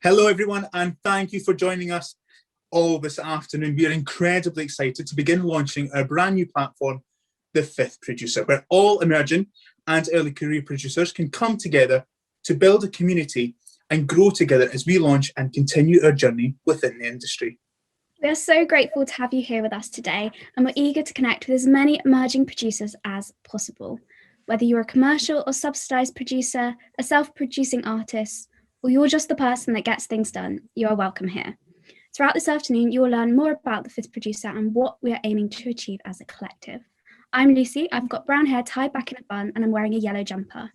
Hello, everyone, and thank you for joining us all this afternoon. We are incredibly excited to begin launching our brand new platform, The Fifth Producer, where all emerging and early career producers can come together to build a community and grow together as we launch and continue our journey within the industry. We are so grateful to have you here with us today, and we're eager to connect with as many emerging producers as possible. Whether you're a commercial or subsidised producer, a self-producing artist, or you're just the person that gets things done, you are welcome here. Throughout this afternoon, you will learn more about the Fifth Producer and what we are aiming to achieve as a collective. I'm Lucy, I've got brown hair tied back in a bun, and I'm wearing a yellow jumper.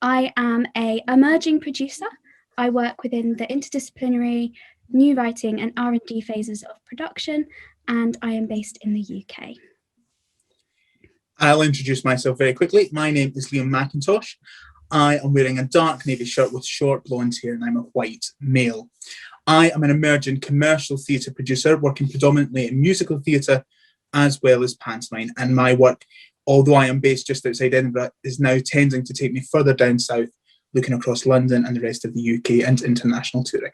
I am an emerging producer. I work within the interdisciplinary, new writing and R&D phases of production, and I am based in the UK. I'll introduce myself very quickly. My name is Liam McIntosh. I am wearing a dark navy shirt with short blonde hair, and I'm a white male. I am an emerging commercial theatre producer working predominantly in musical theatre as well as pantomime, and my work, although I am based just outside Edinburgh, is now tending to take me further down south, looking across London and the rest of the UK and international touring.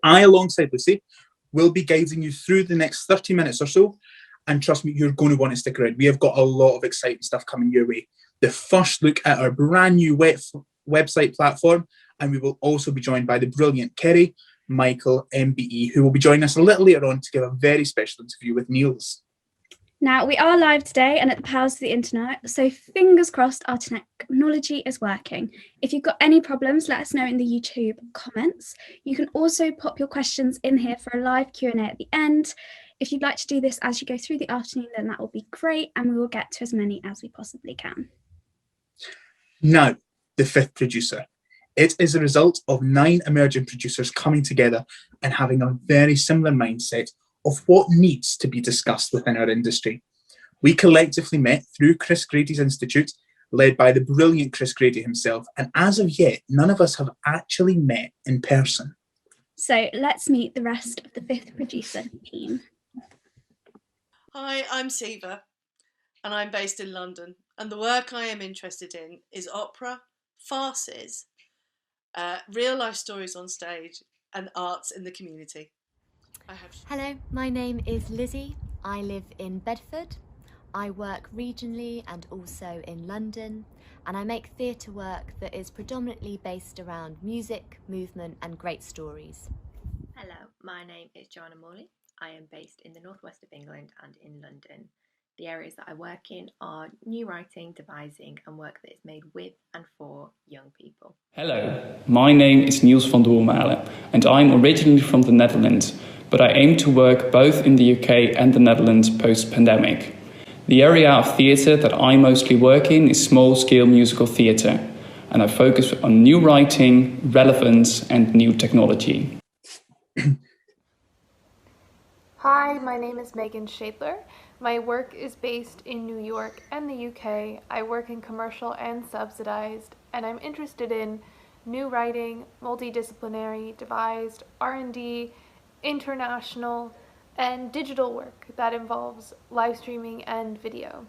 I, alongside Lucy, will be guiding you through the next 30 minutes or so, and trust me, you're going to want to stick around. We have got a lot of exciting stuff coming your way. The first look at our brand new website platform, and we will also be joined by the brilliant Kerry Michael MBE, who will be joining us a little later on to give a very special interview with Niels. Now, we are live today and at the powers of the internet, so fingers crossed our technology is working. If you've got any problems, let us know in the YouTube comments. You can also pop your questions in here for a live Q&A at the end. If you'd like to do this as you go through the afternoon, then that will be great, and we will get to as many as we possibly can. Now, The Fifth Producer. It is a result of 9 emerging producers coming together and having a very similar mindset of what needs to be discussed within our industry. We collectively met through Chris Grady's Institute, led by the brilliant Chris Grady himself, and as of yet, none of us have actually met in person. So let's meet the rest of the Fifth Producer team. Hi, I'm Siva, and I'm based in London, and the work I am interested in is opera, farces, real life stories on stage, and arts in the community. Hello, my name is Lizzie. I live in Bedford. I work regionally and also in London, and I make theatre work that is predominantly based around music, movement and great stories. Hello, my name is Joanna Morley. I am based in the northwest of England and in London. The areas that I work in are new writing, devising and work that is made with and for young people. Hello, my name is Niels van Doormalen and I'm originally from the Netherlands, but I aim to work both in the UK and the Netherlands post-pandemic. The area of theatre that I mostly work in is small-scale musical theatre, and I focus on new writing, relevance and new technology. Hi, my name is Megan Shadler. My work is based in New York and the UK. I work in commercial and subsidized, and I'm interested in new writing, multidisciplinary, devised, R&D, international, and digital work that involves live streaming and video.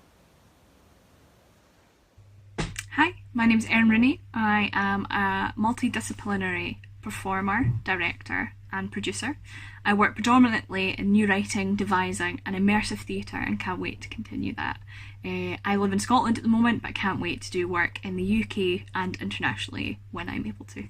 Hi, my name is Erin Rooney. I am a multidisciplinary performer, director and producer. I work predominantly in new writing, devising and immersive theatre and can't wait to continue that. I live in Scotland at the moment, but I can't wait to do work in the UK and internationally when I'm able to.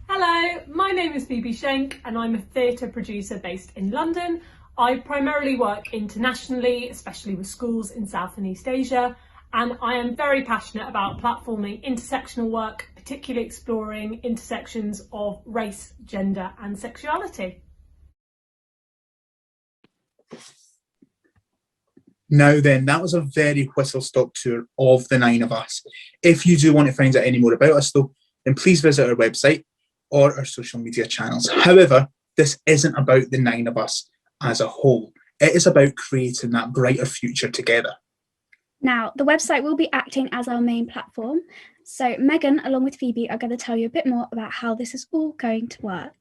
Hello, my name is Phoebe Schenk and I'm a theatre producer based in London. I primarily work internationally, especially with schools in South and East Asia, and I am very passionate about platforming intersectional work, particularly exploring intersections of race, gender and sexuality. Now then, that was a very whistle-stop tour of the 9 of us. If you do want to find out any more about us though, then please visit our website or our social media channels. However, this isn't about the 9 of us as a whole. It is about creating that brighter future together. Now, the website will be acting as our main platform. So Megan, along with Phoebe, are going to tell you a bit more about how this is all going to work.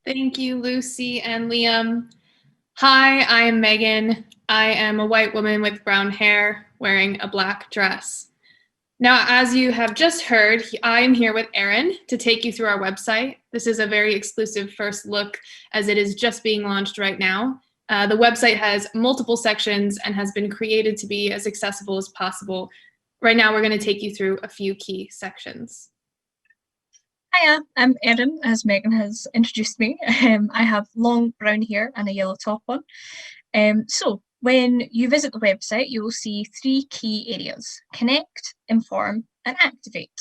Thank you, Lucy and Liam. Hi, I'm Megan. I am a white woman with brown hair wearing a black dress. Now, as you have just heard, I am here with Erin to take you through our website. This is a very exclusive first look as it is just being launched right now. The website has multiple sections and has been created to be as accessible as possible. Right now, we're going to take you through a few key sections. Hiya, I'm Erin, as Megan has introduced me. I have long brown hair and a yellow top on. So when you visit the website, you will see 3 key areas: connect, inform, and activate.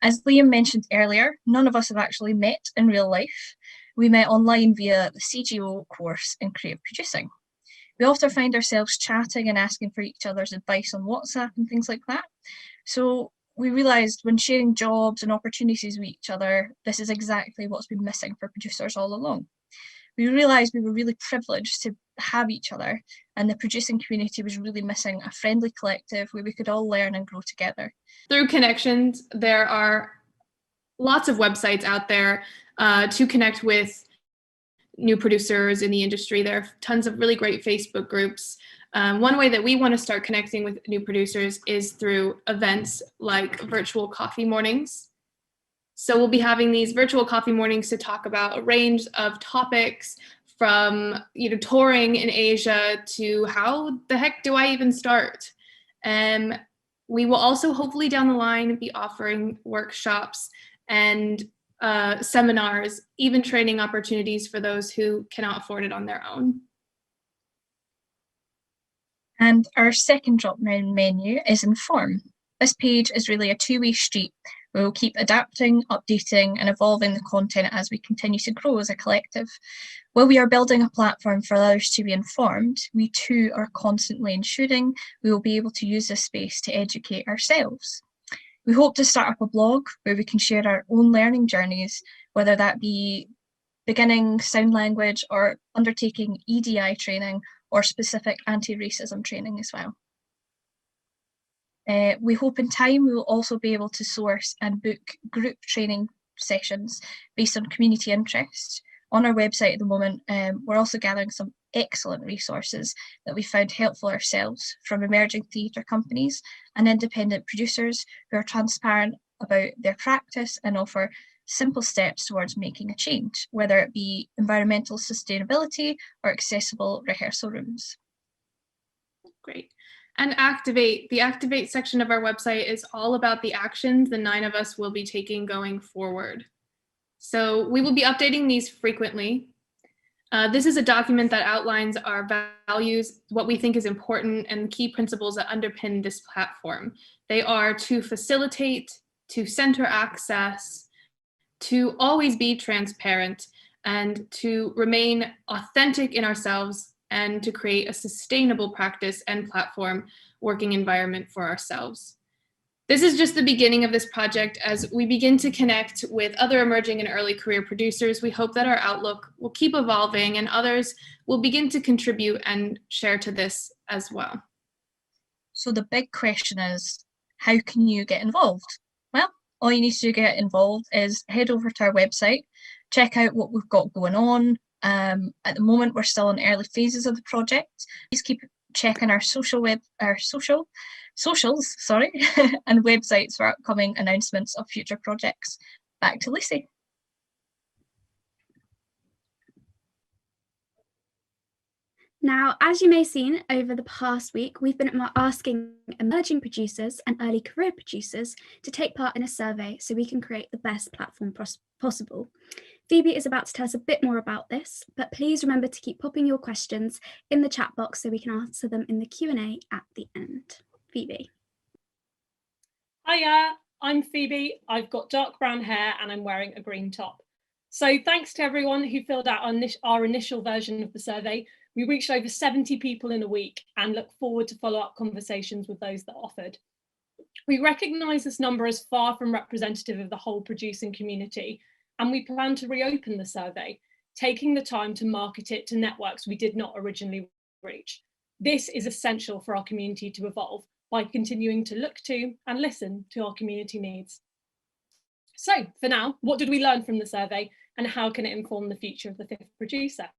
As Liam mentioned earlier, none of us have actually met in real life. We met online via the CGO course in creative producing. We often find ourselves chatting and asking for each other's advice on WhatsApp and things like that. So we realised when sharing jobs and opportunities with each other, this is exactly what's been missing for producers all along. We realised we were really privileged to have each other, and the producing community was really missing a friendly collective where we could all learn and grow together. Through connections, there are lots of websites out there to connect with new producers in the industry. There are tons of really great Facebook groups. One way that we want to start connecting with new producers is through events like virtual coffee mornings. So we'll be having these virtual coffee mornings to talk about a range of topics, from touring in Asia to how the heck do I even start? We will also hopefully down the line be offering workshops and seminars, even training opportunities for those who cannot afford it on their own. And our second drop-down menu is inform. This page is really a two-way street. We will keep adapting, updating, and evolving the content as we continue to grow as a collective. While we are building a platform for others to be informed, we too are constantly ensuring we will be able to use this space to educate ourselves. We hope to start up a blog where we can share our own learning journeys, whether that be beginning sound language or undertaking EDI training or specific anti-racism training as well. We hope in time we will also be able to source and book group training sessions based on community interest. On our website at the moment, we're also gathering some excellent resources that we found helpful ourselves from emerging theatre companies and independent producers who are transparent about their practice and offer simple steps towards making a change, whether it be environmental sustainability or accessible rehearsal rooms. Great. And activate. The activate section of our website is all about the actions the 9 of us will be taking going forward. So we will be updating these frequently. This is a document that outlines our values, what we think is important, and key principles that underpin this platform. They are to facilitate, to center access, to always be transparent, and to remain authentic in ourselves, and to create a sustainable practice and platform working environment for ourselves. This is just the beginning of this project. As we begin to connect with other emerging and early career producers, we hope that our outlook will keep evolving and others will begin to contribute and share to this as well. So the big question is, how can you get involved? Well, all you need to do to get involved is head over to our website, check out what we've got going on. At the moment, we're still in early phases of the project. Please keep checking our socials, and websites for upcoming announcements of future projects. Back to Lucy. Now, as you may have seen over the past week, we've been asking emerging producers and early career producers to take part in a survey so we can create the best platform possible. Phoebe is about to tell us a bit more about this, but please remember to keep popping your questions in the chat box so we can answer them in the Q&A at the end. Phoebe. Hiya, I'm Phoebe. I've got dark brown hair and I'm wearing a green top. So thanks to everyone who filled out our initial version of the survey. We reached over 70 people in a week and look forward to follow-up conversations with those that offered. We recognise this number as far from representative of the whole producing community, and we plan to reopen the survey, taking the time to market it to networks we did not originally reach. This is essential for our community to evolve by continuing to look to and listen to our community needs. So for now, what did we learn from the survey and how can it inform the future of the fifth producer?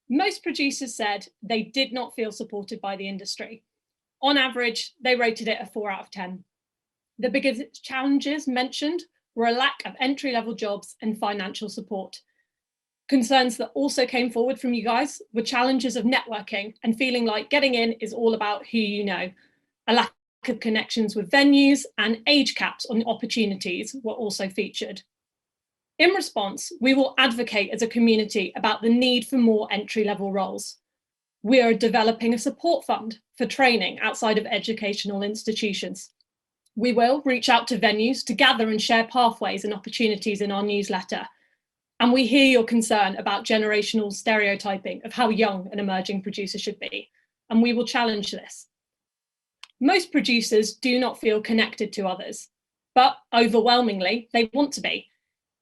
Most producers said they did not feel supported by the industry. On average, they rated it a 4 out of 10. The biggest challenges mentioned were a lack of entry-level jobs and financial support. Concerns that also came forward from you guys were challenges of networking and feeling like getting in is all about who you know. A lack of connections with venues and age caps on opportunities were also featured. In response, we will advocate as a community about the need for more entry-level roles. We are developing a support fund for training outside of educational institutions. We will reach out to venues to gather and share pathways and opportunities in our newsletter. And we hear your concern about generational stereotyping of how young an emerging producer should be, and we will challenge this. Most producers do not feel connected to others, but overwhelmingly, they want to be.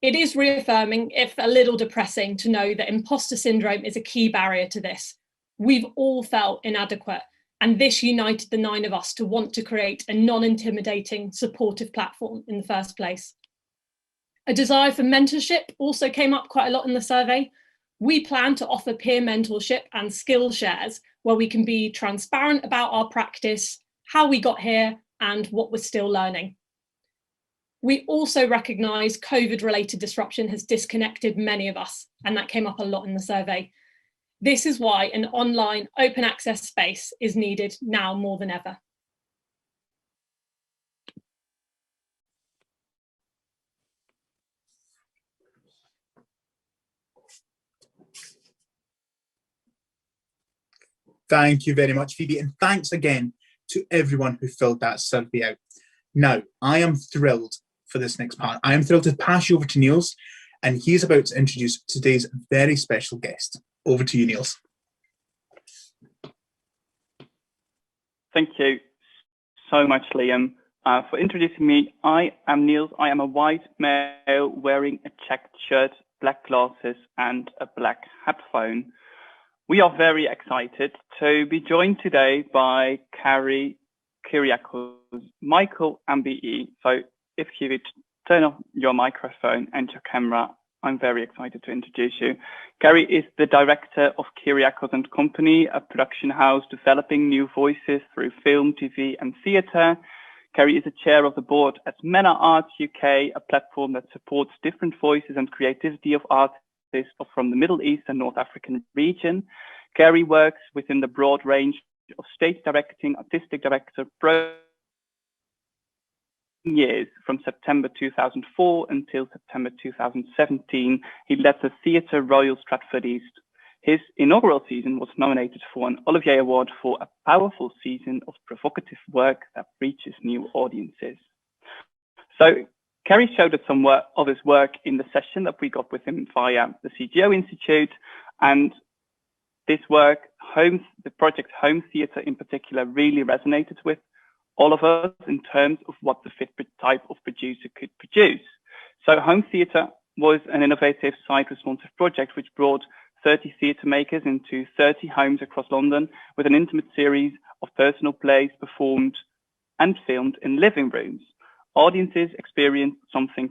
It is reaffirming, if a little depressing, to know that imposter syndrome is a key barrier to this. We've all felt inadequate, and this united the 9 of us to want to create a non-intimidating, supportive platform in the first place. A desire for mentorship also came up quite a lot in the survey. We plan to offer peer mentorship and skill shares where we can be transparent about our practice, how we got here, and what we're still learning. We also recognise COVID-related disruption has disconnected many of us, and that came up a lot in the survey. This is why an online open access space is needed now more than ever. Thank you very much, Phoebe, and thanks again to everyone who filled that survey out. Now, I am thrilled for this next part. I am thrilled to pass you over to Niels, and he's about to introduce today's very special guest. Over to you, Niels. Thank you so much, Liam, for introducing me. I am Niels. I am a white male wearing a checked shirt, black glasses, and a black headphone. We are very excited to be joined today by Kerry Kyriacos Michael MBE. So if you would turn off your microphone and your camera, I'm very excited to introduce you. Kerry is the director of Kyriacos & Company, a production house developing new voices through film, TV and theatre. Kerry is the chair of the board at Mena Arts UK, a platform that supports different voices and creativity of artists from the Middle East and North African region. Kerry works within the broad range of stage directing, artistic director, years from September 2004 until September 2017. He led the Theatre Royal Stratford East. His inaugural season was nominated for an Olivier Award for a powerful season of provocative work that reaches new audiences. So Kerry showed us some of his work in the session that we got with him via the CGO Institute, and this work, the project Home Theatre in particular, really resonated with all of us in terms of what the fifth type of producer could produce. So Home Theatre was an innovative site-responsive project which brought 30 theatre makers into 30 homes across London with an intimate series of personal plays performed and filmed in living rooms. Audiences experienced something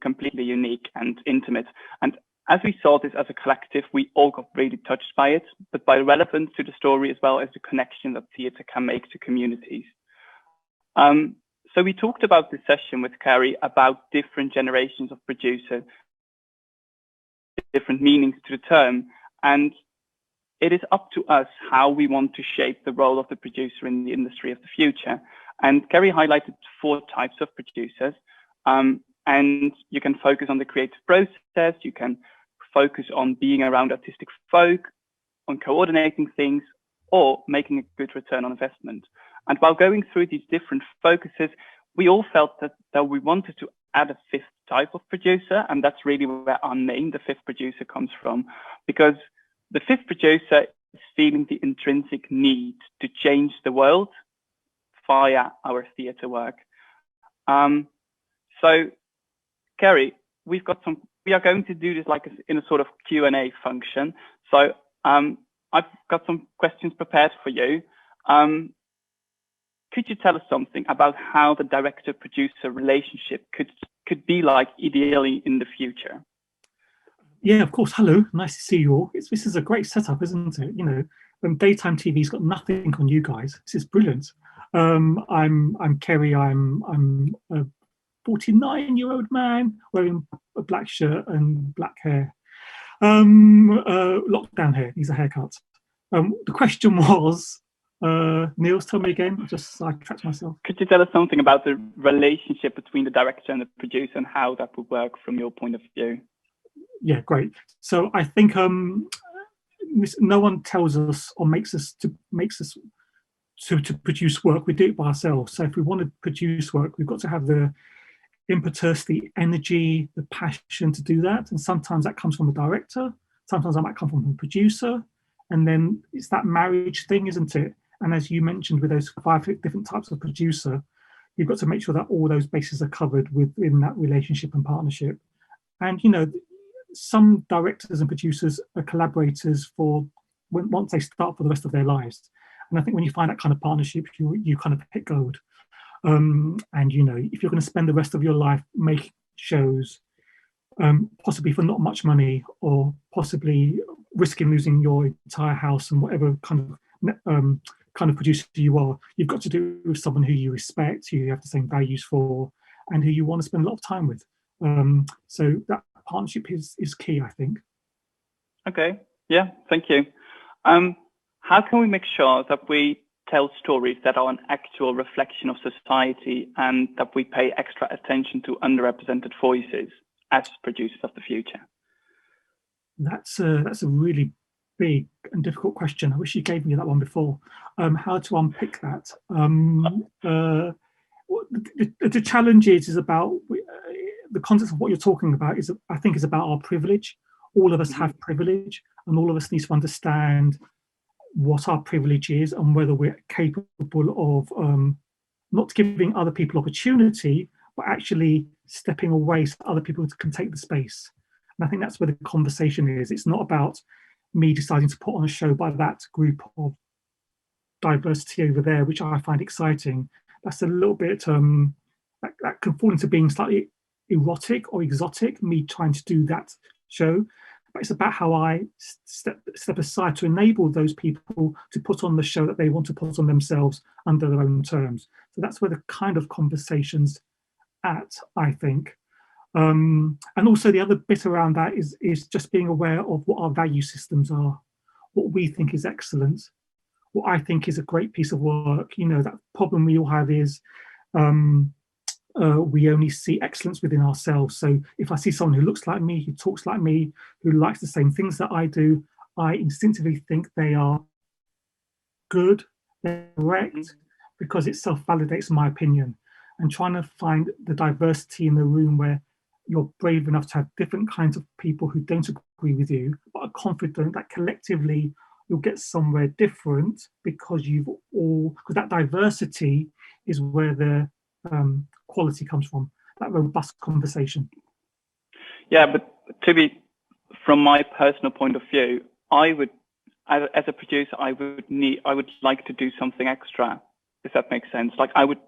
completely unique and intimate. And as we saw this as a collective, we all got really touched by it, but by relevance to the story as well as the connection that theatre can make to communities. So we talked about this session with Kerry about different generations of producers, different meanings to the term, and it is up to us how we want to shape the role of the producer in the industry of the future. And Kerry highlighted 4 types of producers, and you can focus on the creative process, you can focus on being around artistic folk, on coordinating things, or making a good return on investment. And while going through these different focuses, we all felt that we wanted to add a 5th type of producer, and that's really where our name, the 5th producer, comes from, because the 5th producer is feeling the intrinsic need to change the world via our theatre work. So, Kerry, we are going to do this like in a sort of Q&A function. So I've got some questions prepared for you. Could you tell us something about how the director-producer relationship could be like ideally in the future? Yeah, of course. Hello, nice to see you all. This is a great setup, isn't it? You know, when daytime TV's got nothing on you guys, this is brilliant. I'm Kerry. I'm a 49-year-old man wearing a black shirt and black hair. Lockdown hair. These are haircuts. The question was, Niels, tell me again. I just sidetracked myself. Could you tell us something about the relationship between the director and the producer and how that would work from your point of view? Yeah, great. So I think no one tells us or makes us to produce work. We do it by ourselves. So if we want to produce work, we've got to have the impetus, the energy, the passion to do that. And sometimes that comes from the director. Sometimes that might come from the producer. And then it's that marriage thing, isn't it? And as you mentioned, with those 5 different types of producer, you've got to make sure that all those bases are covered within that relationship and partnership. And, you know, some directors and producers are collaborators for once they start for the rest of their lives. And I think when you find that kind of partnership, you kind of hit gold. And, you know, if you're going to spend the rest of your life making shows, possibly for not much money, or possibly risking losing your entire house and whatever kind of producer you are, you've got to do it with someone who you respect, who you have the same values for, and who you want to spend a lot of time with. So that partnership is key, I think. Okay, yeah, thank you. How can we make sure that we tell stories that are an actual reflection of society and that we pay extra attention to underrepresented voices as producers of the future? That's a really big and difficult question. I wish you gave me that one before. How to unpick that? The challenge is about the context of what you're talking about is, I think, is about our privilege. All of us have privilege, and all of us need to understand what our privilege is and whether we're capable of not giving other people opportunity, but actually stepping away so other people can take the space. And I think that's where the conversation is. It's not about me deciding to put on a show by that group of diversity over there, which I find exciting. That's a little bit, that can fall into being slightly erotic or exotic, me trying to do that show. But it's about how I step aside to enable those people to put on the show that they want to put on themselves under their own terms. So that's where the kind of conversation's at, I think. And also the other bit around that is just being aware of what our value systems are, what we think is excellent, what I think is a great piece of work. You know, that problem we all have is we only see excellence within ourselves. So if I see someone who looks like me, who talks like me, who likes the same things that I do, I instinctively think they are good, they're correct, because it self-validates my opinion. And trying to find the diversity in the room where you're brave enough to have different kinds of people who don't agree with you, but are confident that collectively you'll get somewhere different, because because that diversity is where the quality comes from, that robust conversation. Yeah, but from my personal point of view, I would, as a producer, I would like to do something extra, if that makes sense. Like I would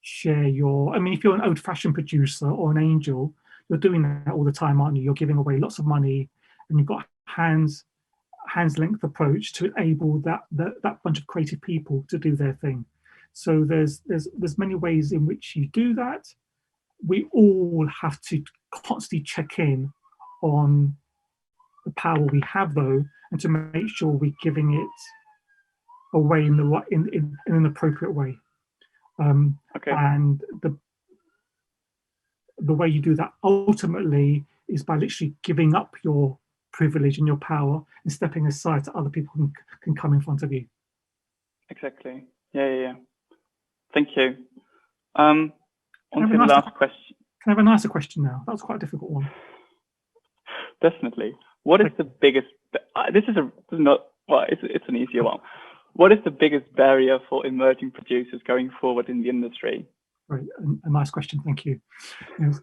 share I mean, if you're an old-fashioned producer or an angel, you're doing that all the time, aren't you? You're giving away lots of money, and you've got hands length approach to enable that bunch of creative people to do their thing. So there's many ways in which you do that. We all have to constantly check in on the power we have, though, and to make sure we're giving it away in an appropriate way. Okay. And the way you do that ultimately is by literally giving up your privilege and your power and stepping aside so other people can come in front of you. Exactly. Yeah. Thank you. On to the last question. Can I have a nicer question now? That was quite a difficult one. Definitely. What is the biggest? It's an easier one. What is the biggest barrier for emerging producers going forward in the industry? Right, a nice question. Thank you. Yes.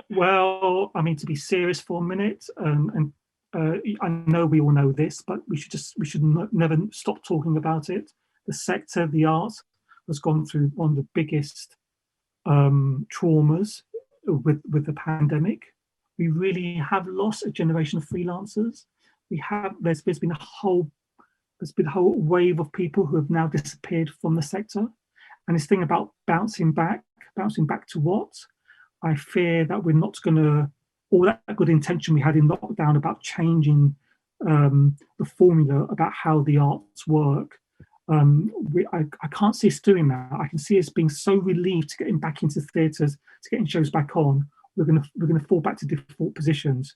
Well, I mean, to be serious for a minute, I know we all know this, but we should never stop talking about it. The sector, the arts, has gone through one of the biggest traumas with the pandemic. We really have lost a generation of freelancers. There's been a whole there's been a whole wave of people who have now disappeared from the sector. And this thing about bouncing back to what? I fear that we're not going to, all that good intention we had in lockdown about changing the formula about how the arts work. I can't see us doing that. I can see us being so relieved to getting back into theatres, to getting shows back on. We're gonna fall back to default positions.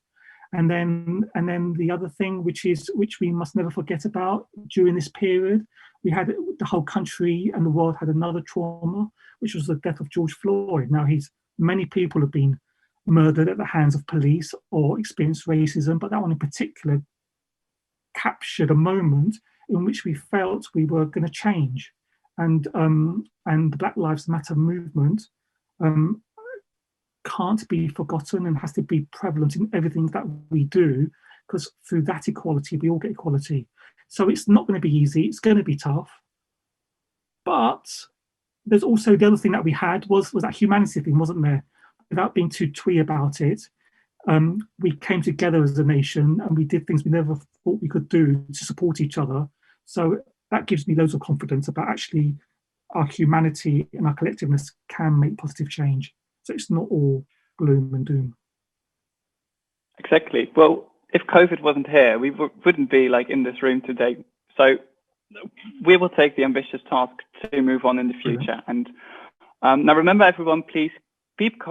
And then the other thing, which we must never forget about during this period, we had the whole country and the world had another trauma, which was the death of George Floyd. Now many people have been murdered at the hands of police or experienced racism, but that one in particular captured a moment in which we felt we were going to change, and the Black Lives Matter movement can't be forgotten and has to be prevalent in everything that we do, because through that equality we all get equality. So it's not going to be easy, it's going to be tough, but there's also the other thing that we had was that humanity thing, wasn't there? Without being too twee about it, we came together as a nation and we did things we never thought we could do to support each other. So that gives me loads of confidence about actually our humanity and our collectiveness can make positive change. So it's not all gloom and doom. Exactly. Well, if COVID wasn't here, we wouldn't be like in this room today. So we will take the ambitious task to move on in the future. And now remember, everyone, please keep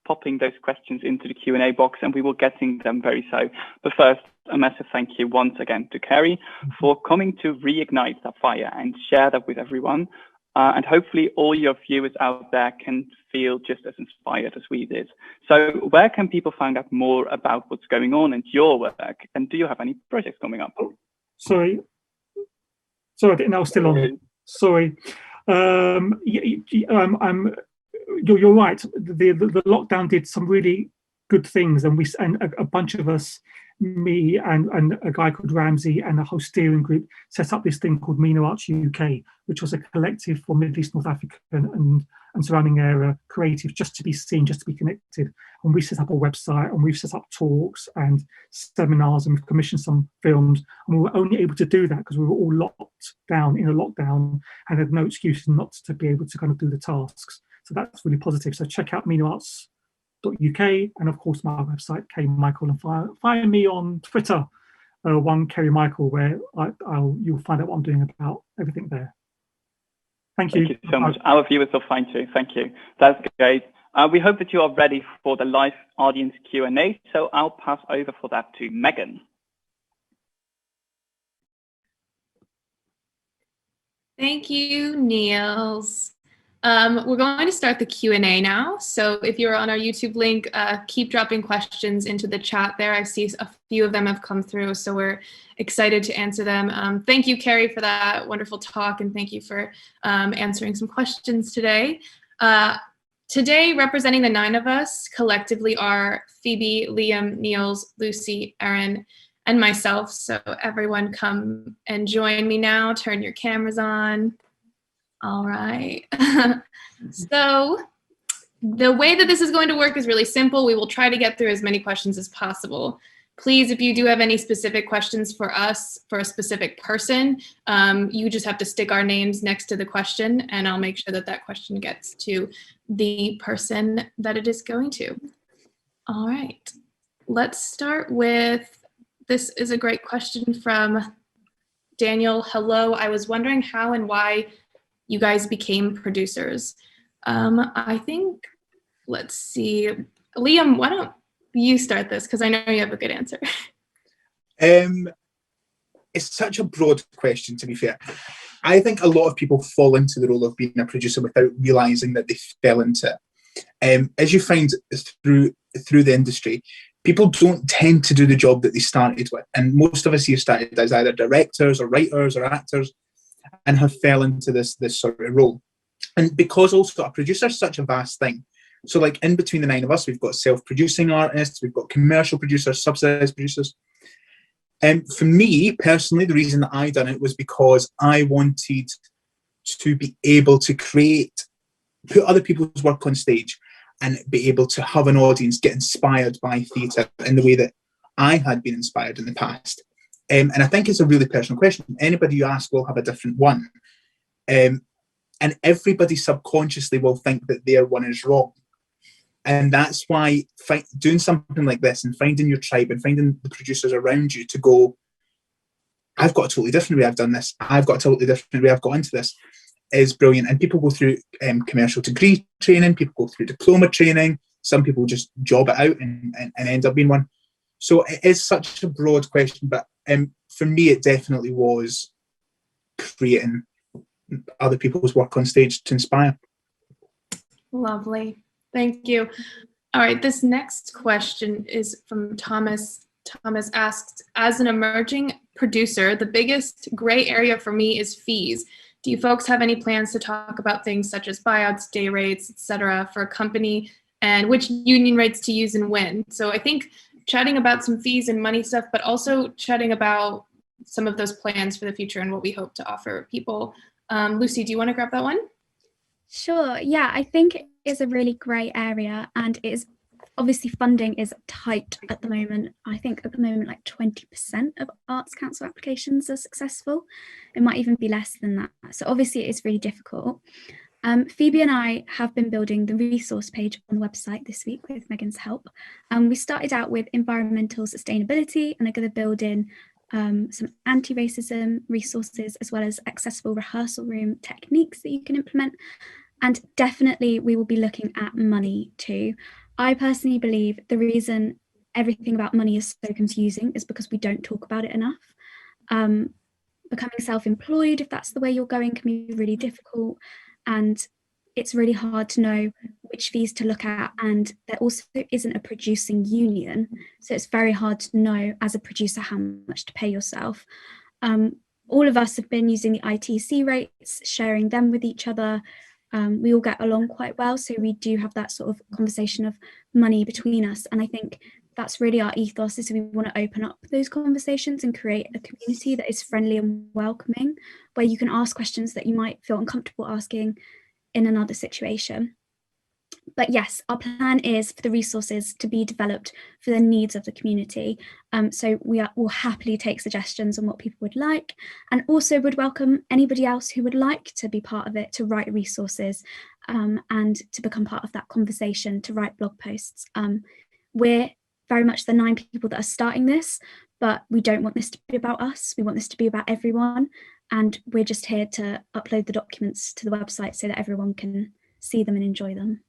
popping those questions into the Q&A box and we will get them very soon. But first, a massive thank you once again to Kerry for coming to reignite that fire and share that with everyone. And hopefully all your viewers out there can feel just as inspired as we did. So where can people find out more about what's going on in your work? And do you have any projects coming up? Sorry, I didn't know I was still on. Sorry. You're right. The lockdown did some really good things, and a bunch of us, me and a guy called Ramsey and a whole steering group, set up this thing called MENA Arts UK, which was a collective for Middle East, North African and surrounding area creatives, just to be seen, just to be connected. And we set up a website and we've set up talks and seminars and we've commissioned some films. And we were only able to do that because we were all locked down in a lockdown and had no excuse not to be able to kind of do the tasks. So that's really positive. So check out MENAarts.uk and of course my website, K Michael, and find me on Twitter, one Kerry Michael, where you'll find out what I'm doing about everything there. Thank you. Thank you so much. Our viewers will find you. Thank you. That's great. We hope that you are ready for the live audience Q&A. So I'll pass over for that to Megan. Thank you, Niels. We're going to start the Q&A now. So if you're on our YouTube link, keep dropping questions into the chat there. I see a few of them have come through, so we're excited to answer them. Thank you, Kerry, for that wonderful talk, and thank you for answering some questions today. Today, representing the 9 of us collectively are Phoebe, Liam, Niels, Lucy, Erin, and myself. So everyone come and join me now. Turn your cameras on. All right. So the way that this is going to work is really simple. We will try to get through as many questions as possible. Please, if you do have any specific questions for us, for a specific person, you just have to stick our names next to the question and I'll make sure that that question gets to the person that it is going to. All right. Let's start with, this is a great question from Daniel. Hello, I was wondering how and why you guys became producers. I think, let's see, Liam, why don't you start this, because I know you have a good answer. It's such a broad question, to be fair. I think a lot of people fall into the role of being a producer without realising that they fell into it. As you find through the industry, people don't tend to do the job that they started with. And most of us here started as either directors or writers or actors and have fell into this sort of role. And because also a producer is such a vast thing. So like in between the 9 of us, we've got self-producing artists, we've got commercial producers, subsidised producers. And for me, personally, the reason that I done it was because I wanted to be able to put other people's work on stage and be able to have an audience get inspired by theatre in the way that I had been inspired in the past. And I think it's a really personal question. Anybody you ask will have a different one. And everybody subconsciously will think that their one is wrong. And that's why doing something like this and finding your tribe and finding the producers around you to go, I've got a totally different way I've done this, I've got a totally different way I've got into this, is brilliant. And people go through commercial degree training, people go through diploma training, some people just job it out and end up being one. So it is such a broad question, but for me it definitely was creating other people's work on stage to inspire. Lovely. Thank you. All right, this next question is from Thomas. Thomas asks, as an emerging producer, the biggest gray area for me is fees. Do you folks have any plans to talk about things such as buyouts, day rates, etc. for a company, and which union rates to use and when? So I think chatting about some fees and money stuff, but also chatting about some of those plans for the future and what we hope to offer people. Lucy, do you want to grab that one? Sure. Yeah, I think it is a really grey area, and it is obviously funding is tight at the moment. I think at the moment like 20% of Arts Council applications are successful. It might even be less than that. So obviously it is really difficult. Phoebe and I have been building the resource page on the website this week with Megan's help. We started out with environmental sustainability, and are going to build in some anti-racism resources, as well as accessible rehearsal room techniques that you can implement. And definitely we will be looking at money too. I personally believe the reason everything about money is so confusing is because we don't talk about it enough. Becoming self-employed, if that's the way you're going, can be really difficult. And it's really hard to know which fees to look at. And there also isn't a producing union. So it's very hard to know as a producer how much to pay yourself. All of us have been using the ITC rates, sharing them with each other. We all get along quite well. So we do have that sort of conversation of money between us. And I think that's really our ethos, is we want to open up those conversations and create a community that is friendly and welcoming, where you can ask questions that you might feel uncomfortable asking in another situation. But yes, our plan is for the resources to be developed for the needs of the community. So we'll happily take suggestions on what people would like, and also would welcome anybody else who would like to be part of it, to write resources and to become part of that conversation, to write blog posts. We're very much the 9 people that are starting this, but we don't want this to be about us. We want this to be about everyone. And we're just here to upload the documents to the website so that everyone can see them and enjoy them.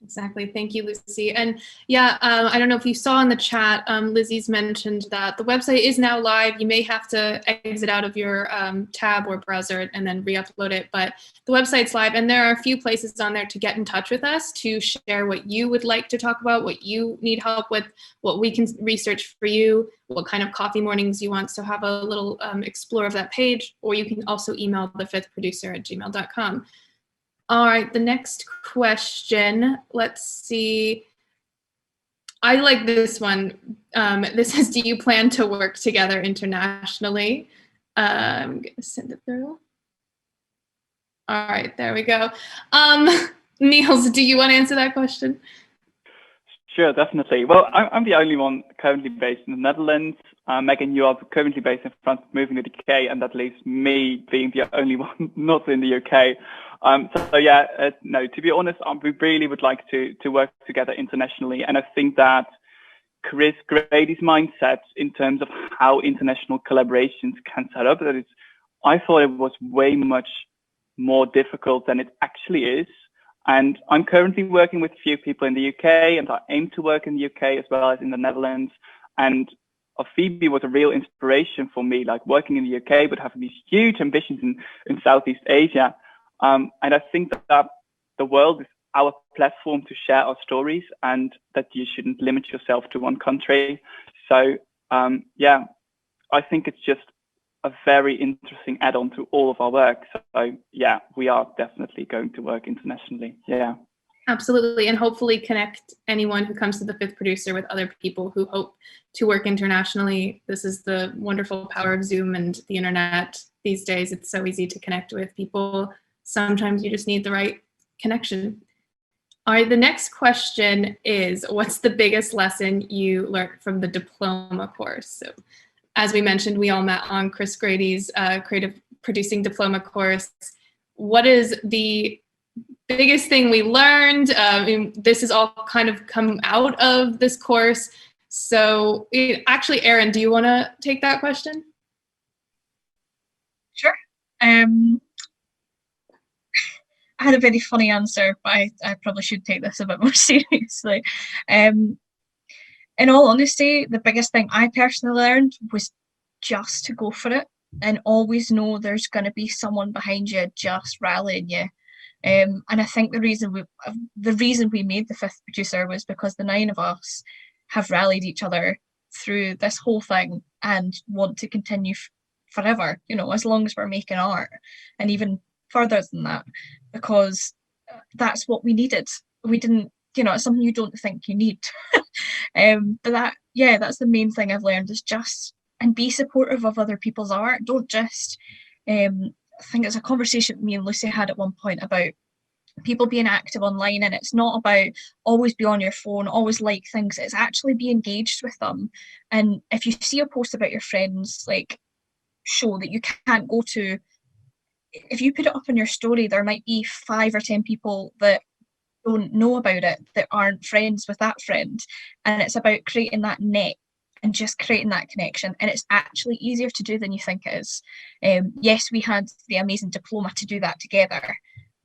Exactly. Thank you, Lucy. And yeah, I don't know if you saw in the chat, Lizzie's mentioned that the website is now live. You may have to exit out of your tab or browser and then re-upload it, but the website's live, and there are a few places on there to get in touch with us, to share what you would like to talk about, what you need help with, what we can research for you, what kind of coffee mornings you want. So have a little explore of that page, or you can also email thefifthproducer@gmail.com. All right, the next question, let's see. I like this one. This is, do you plan to work together internationally? I'm gonna send it through. All right, there we go. Niels, do you want to answer that question? Sure, definitely. Well, I'm the only one currently based in the Netherlands. Megan, you are currently based in France, moving to the UK, and that leaves me being the only one not in the UK. So yeah, no, to be honest, we really would like to work together internationally. And I think that Chris Grady's mindset in terms of how international collaborations can set up, I thought it was way much more difficult than it actually is. And I'm currently working with a few people in the UK, and I aim to work in the UK as well as in the Netherlands. And Phoebe was a real inspiration for me, like working in the UK, but having these huge ambitions in Southeast Asia. And I think that the world is our platform to share our stories, and that you shouldn't limit yourself to one country. So yeah, I think it's just a very interesting add-on to all of our work. So yeah, we are definitely going to work internationally. Yeah. Absolutely, and hopefully connect anyone who comes to the Fifth Producer with other people who hope to work internationally. This is the wonderful power of Zoom and the internet these days. It's so easy to connect with people. Sometimes you just need the right connection. All right, the next question is, what's the biggest lesson you learned from the diploma course? So as we mentioned, we all met on Chris Grady's creative producing diploma course. What is the biggest thing we learned? This has all kind of come out of this course. So actually, Erin, do you want to take that question? Sure. I had a very funny answer, but I probably should take this a bit more seriously. In all honesty, the biggest thing I personally learned was just to go for it and always know there's going to be someone behind you just rallying you. And I think the reason we made the fifth producer was because the 9 of us have rallied each other through this whole thing and want to continue forever, you know, as long as we're making art, and even further than that, because that's what we needed. We didn't, you know, it's something you don't think you need. But that's the main thing I've learned, is just, and be supportive of other people's art. Don't just, I think it's a conversation me and Lucy had at one point about people being active online, and it's not about always be on your phone, always like things. It's actually be engaged with them. And if you see a post about your friends, like, show that you can't go to, if you put it up on your story, there might be 5 or 10 people that don't know about it, that aren't friends with that friend. And it's about creating that net and just creating that connection. And it's actually easier to do than you think it is. Yes, we had the amazing diploma to do that together,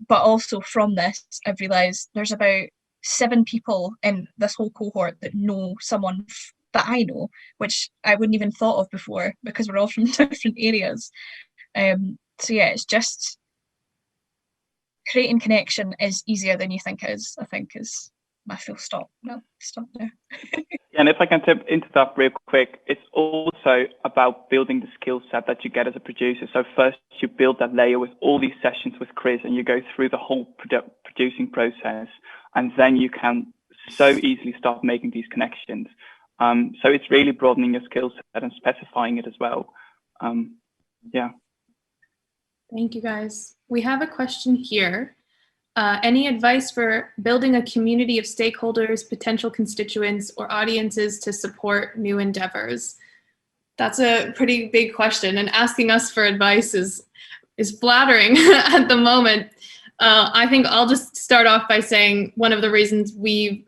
but also from this, I've realised there's about 7 people in this whole cohort that know someone that I know, which I wouldn't even thought of before, because we're all from different areas. So yeah, it's just creating connection is easier than you think it is, I think, is my full stop. No, stop there. And if I can tip into that real quick, it's also about building the skill set that you get as a producer. So first you build that layer with all these sessions with Chris, and you go through the whole producing process, and then you can so easily start making these connections. So it's really broadening your skill set and specifying it as well. Yeah. Thank you, guys. We have a question here. Any advice for building a community of stakeholders, potential constituents, or audiences to support new endeavors? That's a pretty big question, and asking us for advice is flattering at the moment. I think I'll just start off by saying one of the reasons we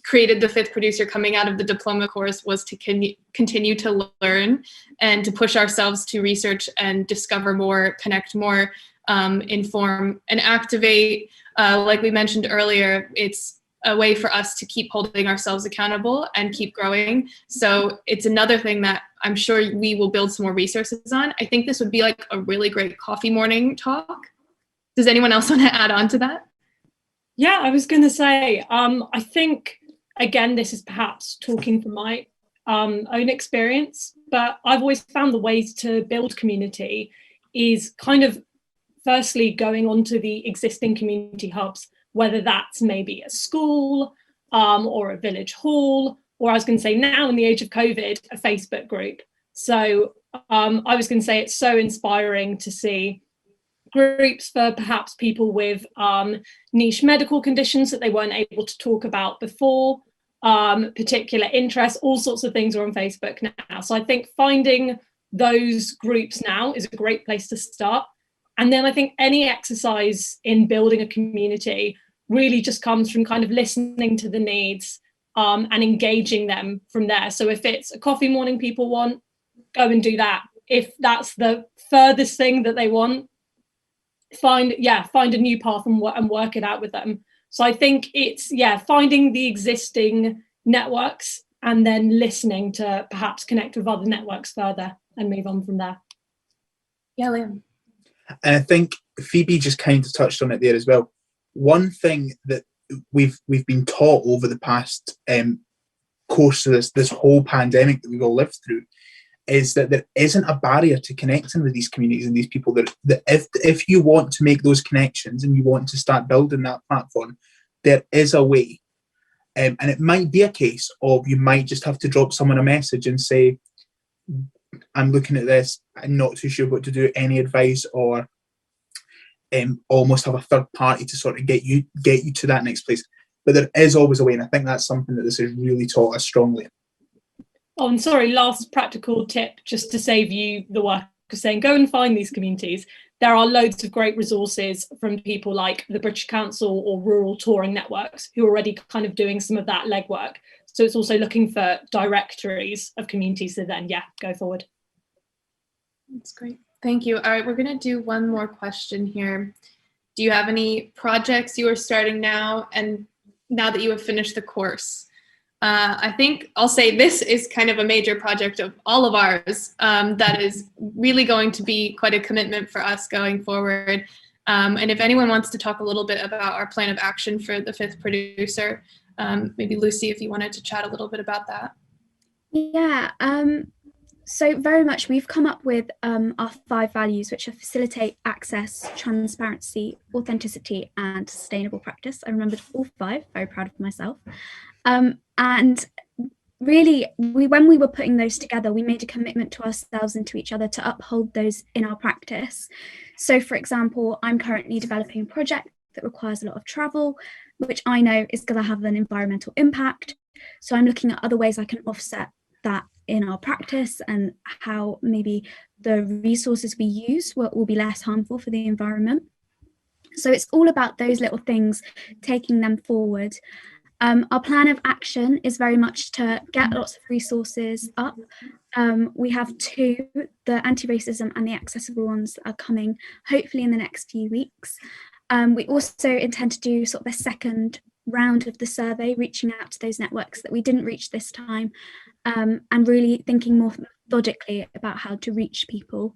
created the fifth producer coming out of the diploma course was to continue to learn and to push ourselves to research and discover more, connect more, inform and activate. Like we mentioned earlier, it's a way for us to keep holding ourselves accountable and keep growing. So it's another thing that I'm sure we will build some more resources on. I think this would be like a really great coffee morning talk. Does anyone else want to add on to that? Yeah, I was going to say, I think, again, this is perhaps talking from my own experience, but I've always found the ways to build community is kind of firstly going onto the existing community hubs, whether that's maybe a school or a village hall, or I was going to say now in the age of COVID, a Facebook group. So I was going to say it's so inspiring to see groups for perhaps people with niche medical conditions that they weren't able to talk about before, particular interests, all sorts of things are on Facebook now. So I think finding those groups now is a great place to start. And then I think any exercise in building a community really just comes from kind of listening to the needs and engaging them from there. So if it's a coffee morning people want, go and do that. If that's the furthest thing that they want, find a new path and work it out with them. So I think it's finding the existing networks and then listening to perhaps connect with other networks further and move on from there. Yeah, Liam. And I think Phoebe just kind of touched on it there as well. One thing that we've been taught over the past course of this whole pandemic that we've all lived through is that there isn't a barrier to connecting with these communities and these people. That if you want to make those connections and you want to start building that platform, there is a way. And it might be a case of you might just have to drop someone a message and say, I'm looking at this, I'm not too sure what to do, any advice, or almost have a third party to sort of get you to that next place. But there is always a way, and I think that's something that this has really taught us strongly. Oh, and sorry, last practical tip, just to save you the work of saying, go and find these communities. There are loads of great resources from people like the British Council or rural touring networks who are already kind of doing some of that legwork. So it's also looking for directories of communities to then, go forward. That's great. Thank you. All right, we're going to do one more question here. Do you have any projects you are starting now, and now that you have finished the course? I think I'll say this is kind of a major project of all of ours that is really going to be quite a commitment for us going forward. And if anyone wants to talk a little bit about our plan of action for the fifth producer, maybe Lucy, if you wanted to chat a little bit about that. Yeah, so very much we've come up with our 5 values, which are facilitate, access, transparency, authenticity, and sustainable practice. I remembered all 5, very proud of myself. And really, when we were putting those together, we made a commitment to ourselves and to each other to uphold those in our practice. So, for example, I'm currently developing a project that requires a lot of travel, which I know is going to have an environmental impact. So I'm looking at other ways I can offset that in our practice and how maybe the resources we use will be less harmful for the environment. So it's all about those little things, taking them forward. Our plan of action is very much to get lots of resources up. We have 2, the anti-racism and the accessible ones that are coming hopefully in the next few weeks. We also intend to do sort of a second round of the survey, reaching out to those networks that we didn't reach this time, and really thinking more methodically about how to reach people,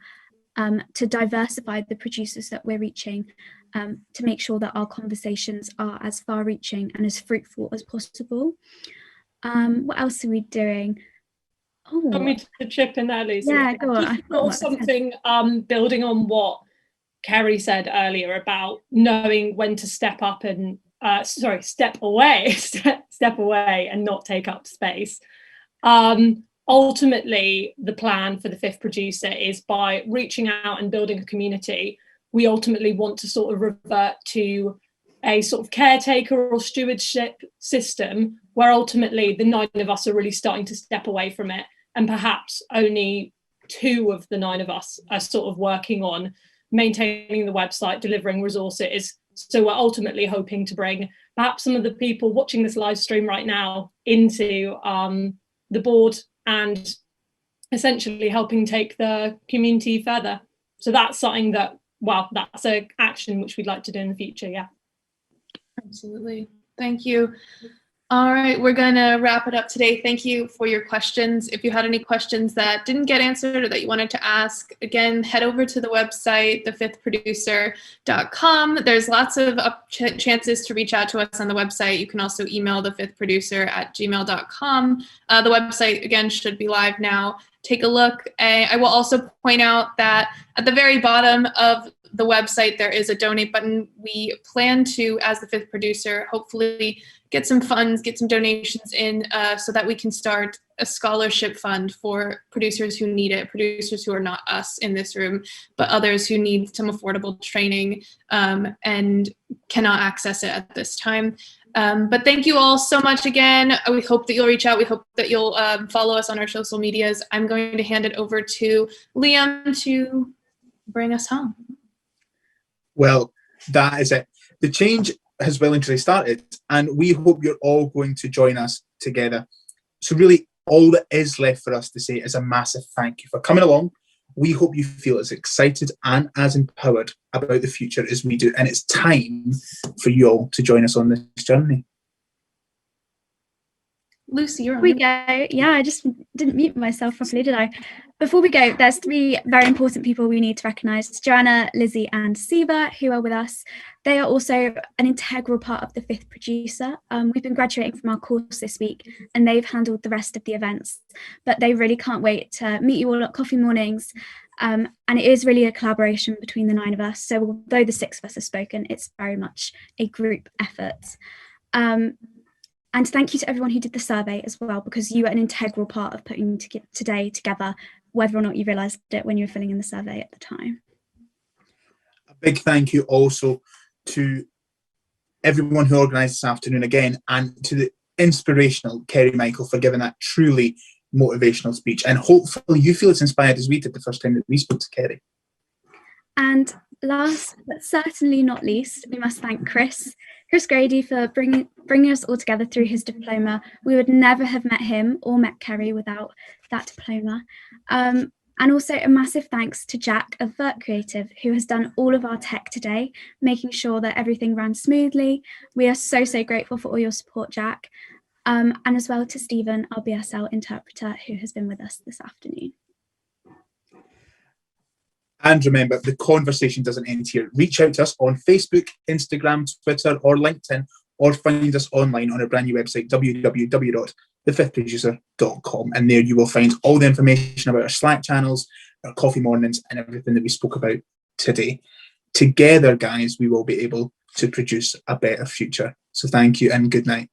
to diversify the producers that we're reaching, to make sure that our conversations are as far-reaching and as fruitful as possible. What else are we doing? Oh, want me to chip in there, Lucy? Yeah, go on. Or something building on what Kerry said earlier about knowing when to step up and step away and not take up space. Ultimately, the plan for the fifth producer is by reaching out and building a community. We ultimately want to sort of revert to a sort of caretaker or stewardship system where ultimately the 9 of us are really starting to step away from it, and perhaps only 2 of the 9 of us are sort of working on maintaining the website, delivering resources. So we're ultimately hoping to bring perhaps some of the people watching this live stream right now into the board and essentially helping take the community further. So that's something that, that's an action which we'd like to do in the future, yeah. Absolutely. Thank you. All right, we're going to wrap it up today. Thank you for your questions. If you had any questions that didn't get answered or that you wanted to ask, again, head over to the website, thefifthproducer.com. There's lots of chances to reach out to us on the website. You can also email thefifthproducer@gmail.com. The website, again, should be live now. Take a look. I will also point out that at the very bottom of the website, there is a donate button. We plan to, as the fifth producer, hopefully get some funds, get some donations in so that we can start a scholarship fund for producers who need it, producers who are not us in this room, but others who need some affordable training and cannot access it at this time. But thank you all so much again. We hope that you'll reach out. We hope that you'll follow us on our social medias. I'm going to hand it over to Liam to bring us home. Well, that is it. The change has well and truly started, and we hope you're all going to join us together. So really, all that is left for us to say is a massive thank you for coming along. We hope you feel as excited and as empowered about the future as we do, and it's time for you all to join us on this journey. Lucy, you're on. Before we go, yeah, I just didn't mute myself properly, did I? Before we go, there's 3 very important people we need to recognise: Joanna, Lizzie and Siva, who are with us. They are also an integral part of the fifth producer. We've been graduating from our course this week and they've handled the rest of the events, but they really can't wait to meet you all at coffee mornings. And it is really a collaboration between the 9 of us. So although the 6 of us have spoken, it's very much a group effort. And thank you to everyone who did the survey as well, because you are an integral part of putting today together, whether or not you realised it when you were filling in the survey at the time. A big thank you also to everyone who organised this afternoon again, and to the inspirational Kerry Michael for giving that truly motivational speech. And hopefully you feel as inspired as we did the first time that we spoke to Kerry. And last but certainly not least, we must thank Chris Grady for bringing us all together through his diploma. We would never have met him or met Kerry without that diploma. And also a massive thanks to Jack of Vert Creative, who has done all of our tech today, making sure that everything ran smoothly. We are so, so grateful for all your support, Jack. And as well to Stephen, our BSL interpreter, who has been with us this afternoon. And remember, the conversation doesn't end here. Reach out to us on Facebook, Instagram, Twitter, or LinkedIn, or find us online on our brand new website, www.thefifthproducer.com. And there you will find all the information about our Slack channels, our coffee mornings, and everything that we spoke about today. Together, guys, we will be able to produce a better future. So thank you and good night.